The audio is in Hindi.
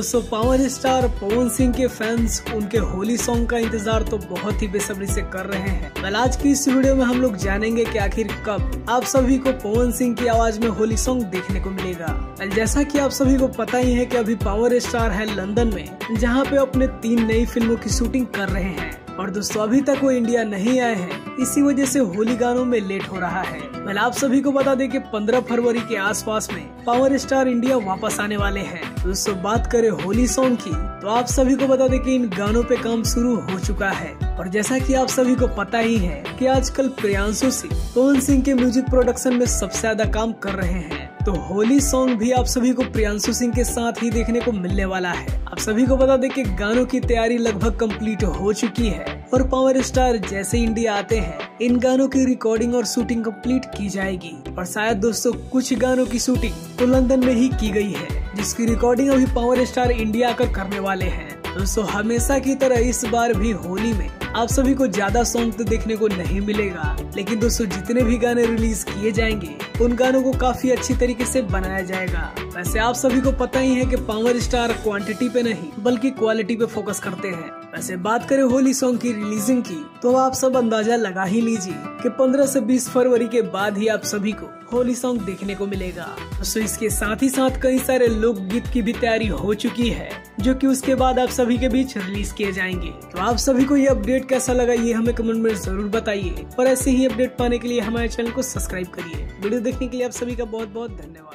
दोस्तों पावर स्टार पवन सिंह के फैंस उनके होली सॉन्ग का इंतजार तो बहुत ही बेसब्री से कर रहे हैं। कल आज की इस वीडियो में हम लोग जानेंगे कि आखिर कब आप सभी को पवन सिंह की आवाज में होली सॉन्ग देखने को मिलेगा। कल जैसा कि आप सभी को पता ही है कि अभी पावर स्टार है लंदन में, जहां पे अपने 3 नई फिल्मों की शूटिंग कर रहे हैं और दोस्तों अभी तक वो इंडिया नहीं आए हैं, इसी वजह से होली गानों में लेट हो रहा है। वेल आप सभी को बता दें कि 15 फरवरी के आसपास में पावर स्टार इंडिया वापस आने वाले हैं। दोस्तों बात करें होली सॉन्ग की तो आप सभी को बता दें कि इन गानों पे काम शुरू हो चुका है और जैसा कि आप सभी को पता ही है कि आजकल प्रियांशु सिंह पवन सिंह के म्यूजिक प्रोडक्शन में सबसे ज्यादा काम कर रहे हैं, तो होली सॉन्ग भी आप सभी को प्रियांशु सिंह के साथ ही देखने को मिलने वाला है। आप सभी को बता दें कि गानों की तैयारी लगभग कंप्लीट हो चुकी है और पावर स्टार जैसे इंडिया आते हैं इन गानों की रिकॉर्डिंग और शूटिंग कंप्लीट की जाएगी और शायद दोस्तों कुछ गानों की शूटिंग तो लंदन में ही की गई है, जिसकी रिकॉर्डिंग अभी पावर स्टार इंडिया आकर करने वाले हैं। दोस्तों हमेशा की तरह इस बार भी होली में आप सभी को ज्यादा सॉन्ग तो देखने को नहीं मिलेगा, लेकिन दोस्तों जितने भी गाने रिलीज किए जाएंगे उन गानों को काफी अच्छी तरीके से बनाया जाएगा। वैसे आप सभी को पता ही है कि पावर स्टार क्वांटिटी पे नहीं बल्कि क्वालिटी पे फोकस करते हैं। वैसे बात करें होली सॉन्ग की रिलीजिंग की तो आप सब अंदाजा लगा ही लीजिए कि 15 से 20 फरवरी के बाद ही आप सभी को होली सॉन्ग देखने को मिलेगा। दोस्तों इसके साथ ही साथ कई सारे लोकगीत की भी तैयारी हो चुकी है जो कि उसके बाद आप सभी के बीच रिलीज किए जाएंगे। तो आप सभी को ये अपडेट कैसा लगा ये हमें कमेंट में जरूर बताइए और ऐसे ही अपडेट पाने के लिए हमारे चैनल को सब्सक्राइब करिए। वीडियो देखने के लिए आप सभी का बहुत बहुत धन्यवाद।